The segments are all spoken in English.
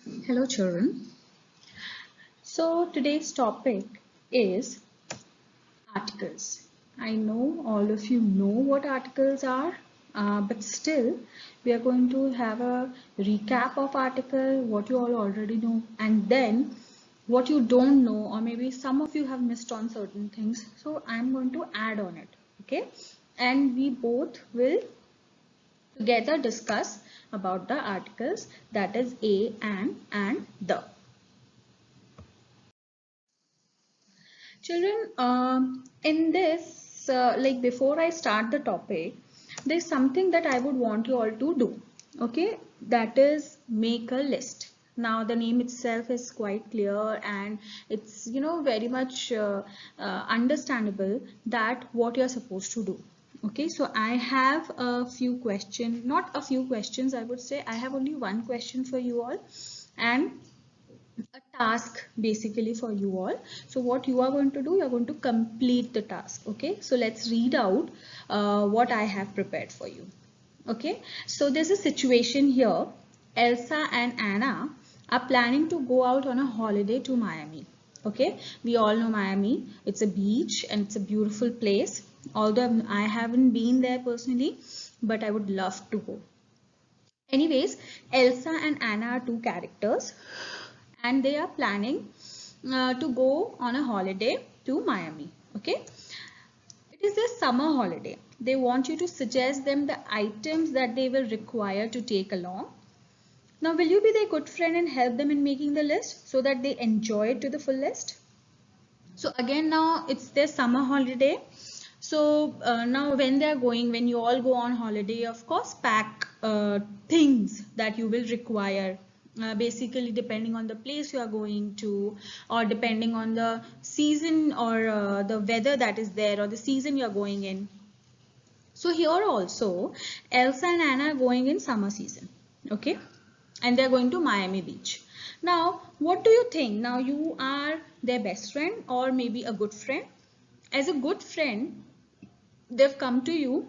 Hello children. So today's topic is articles. I know all of you know what articles are, but still we are going to have a recap of article, what you all already know, and then what you don't know, or maybe some of you have missed on certain things. So I'm going to add on it, okay? And we both will together discuss about the articles, that is a and the. Children, in this, like before I start the topic, there's something that I would want you all to do. Okay, that is make a list. Now the name itself is quite clear and it's very much understandable that what you're supposed to do. Okay, so I have a few questions, not a few questions, I would say I have only one question for you all, and a task basically for you all. So what you are going to do, you're going to complete the task. Okay, so let's read out what I have prepared for you. Okay, so there's a situation here. Elsa and Anna are planning to go out on a holiday to Miami. Okay, we all know Miami, it's a beach and it's a beautiful place, although I haven't been there personally, but I would love to go. Anyways, Elsa and Anna are two characters and they are planning to go on a holiday to Miami. Okay, it is their summer holiday. They want you to suggest them the items that they will require to take along. Now, will you be their good friend and help them in making the list so that they enjoy it to the fullest? So again, now it's their summer holiday. So now when they are going, when you all go on holiday, of course, pack things that you will require. Basically, depending on the place you are going to, or depending on the season or the weather that is there, or the season you are going in. So here also, Elsa and Anna are going in summer season. Okay, and they're going to Miami Beach. Now, what do you think? Now you are their best friend or maybe a good friend. As a good friend, they've come to you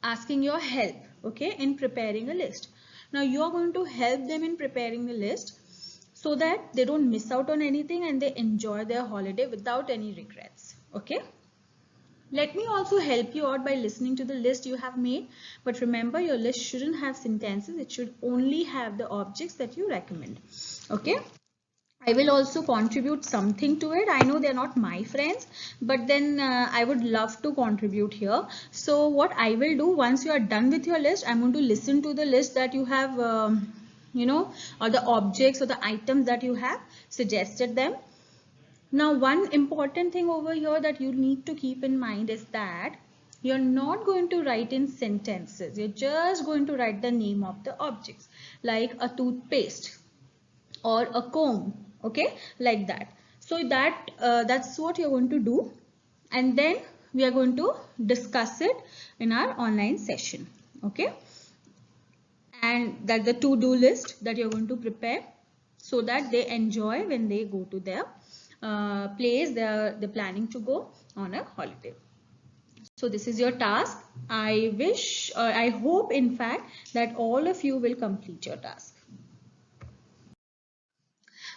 asking your help, okay, in preparing a list. Now you are going to help them in preparing the list so that they don't miss out on anything and they enjoy their holiday without any regrets, okay? Let me also help you out by listening to the list you have made. But remember, your list shouldn't have sentences. It should only have the objects that you recommend. Okay. I will also contribute something to it. I know they're not my friends, but then I would love to contribute here. So what I will do once you are done with your list, I'm going to listen to the list that you have, or the objects or the items that you have suggested them. Now, one important thing over here that you need to keep in mind is that you're not going to write in sentences. You're just going to write the name of the objects, like a toothpaste or a comb, okay, like that. So that's what you're going to do, and then we are going to discuss it in our online session, okay? And that's the to-do list that you're going to prepare so that they enjoy when they go to their place they're planning to go on a holiday. So this is your task. I wish, I hope in fact that all of you will complete your task.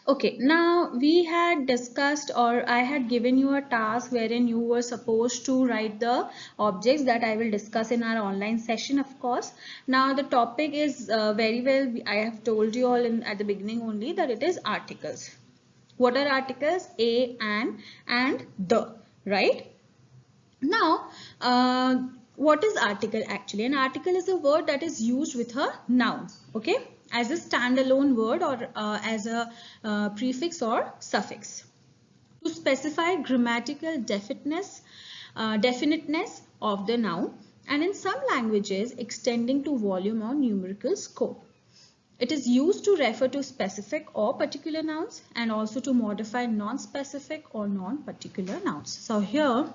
Okay, now we had discussed, or I had given you a task wherein you were supposed to write the objects that I will discuss in our online session, of course. Now the topic is very well, I have told you all at the beginning only that it is articles. What are articles? A, and the, right? Now, what is article actually? An article is a word that is used with a noun, okay, as a standalone word or as a prefix or suffix to specify grammatical definiteness of the noun, and in some languages extending to volume or numerical scope. It is used to refer to specific or particular nouns and also to modify non-specific or non-particular nouns. So here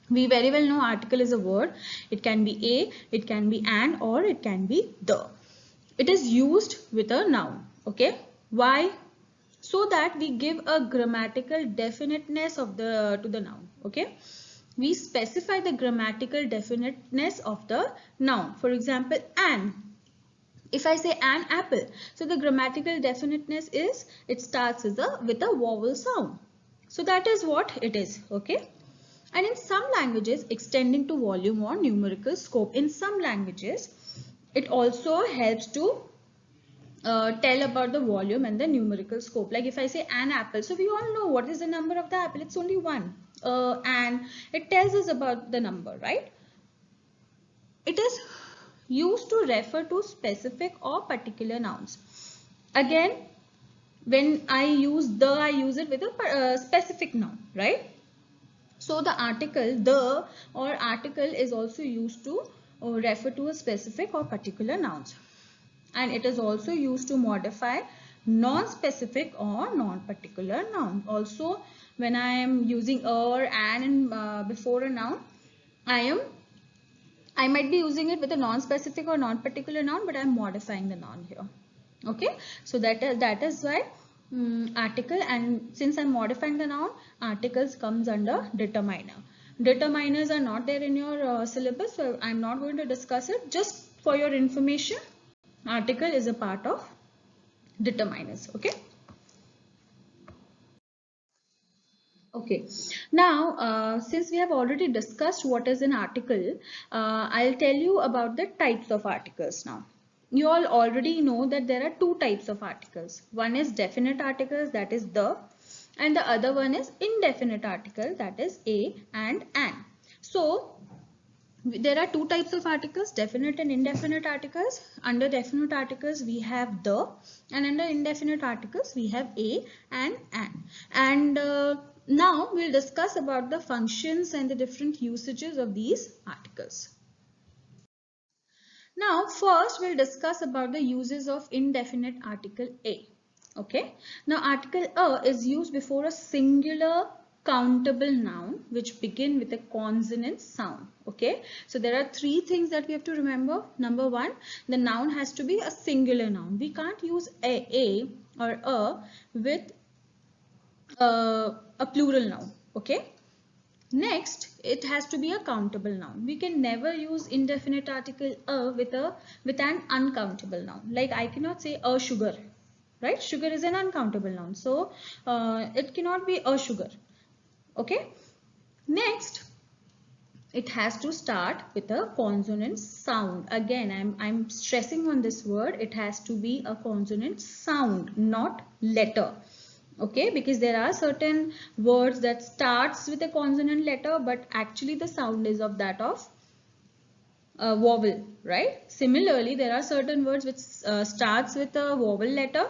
we very well know article is a word. It can be a, it can be an, or it can be the. It is used with a noun. Okay. Why? So that we give a grammatical definiteness of to the noun. Okay. We specify the grammatical definiteness of the noun. For example, an. If I say an apple, so the grammatical definiteness is it starts with a vowel sound. So that is what it is, okay? And in some languages, extending to volume or numerical scope. In some languages, it also helps to tell about the volume and the numerical scope. Like if I say an apple, so we all know what is the number of the apple. It's only one. And it tells us about the number, right? It is used to refer to specific or particular nouns. Again, when I use the, I use it with a specific noun, right? So the article the or article is also used to refer to a specific or particular nouns. And it is also used to modify non-specific or non-particular noun. Also, when I am using or and before a noun, I might be using it with a non-specific or non-particular noun, but I am modifying the noun here. Okay, so that is why article, and since I am modifying the noun, articles comes under determiner. Determiners are not there in your syllabus, so I am not going to discuss it. Just for your information, article is a part of determiners. Okay. Okay, now since we have already discussed what is an article, I'll tell you about the types of articles now. You all already know that there are two types of articles. One is definite articles, that is the, and the other one is indefinite article, that is a and an. So there are two types of articles, definite and indefinite articles. Under definite articles we have the, and under indefinite articles we have a and an. And now we'll discuss about the functions and the different usages of these articles. Now first we'll discuss about the uses of indefinite article a. Okay, now article a is used before a singular countable noun which begin with a consonant sound. Okay, so there are three things that we have to remember. Number one, the noun has to be a singular noun. We can't use a or a with a plural noun. Okay, next it has to be a countable noun. We can never use indefinite article a with an uncountable noun. Like I cannot say a sugar, right? Sugar is an uncountable noun, so it cannot be a sugar. Okay, next it has to start with a consonant sound. Again, I'm stressing on this word. It has to be a consonant sound, not letter. Okay, because there are certain words that starts with a consonant letter, but actually the sound is of that of a vowel, right? Similarly, there are certain words which starts with a vowel letter,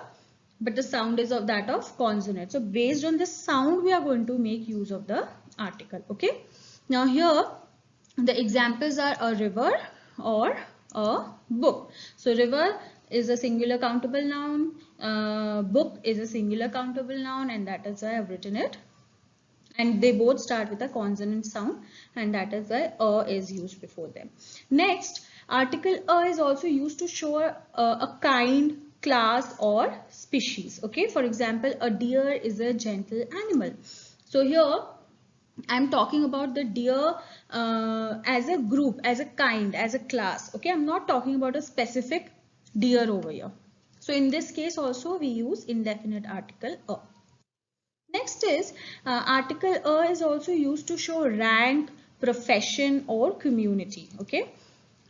but the sound is of that of consonant. So based on the sound, we are going to make use of the article. Okay, now here the examples are a river or a book. So river is a singular countable noun, book is a singular countable noun, and that is why I have written it. And they both start with a consonant sound, and that is why a is used before them. Next, article a is also used to show a kind, class, or species. Okay, for example, a deer is a gentle animal. So here I'm talking about the deer as a group, as a kind, as a class. Okay, I'm not talking about a specific deer over here. So in this case also we use indefinite article a. Next is article a is also used to show rank, profession, or community. Okay,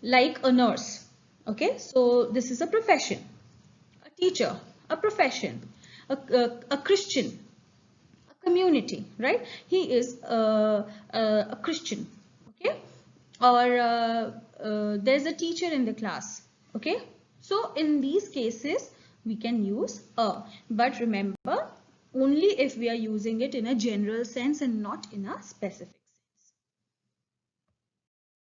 like a nurse. Okay, so this is a profession. A teacher, a profession. A Christian, community, right? He is a Christian. Okay, or there's a teacher in the class. Okay, so in these cases we can use a, but remember only if we are using it in a general sense and not in a specific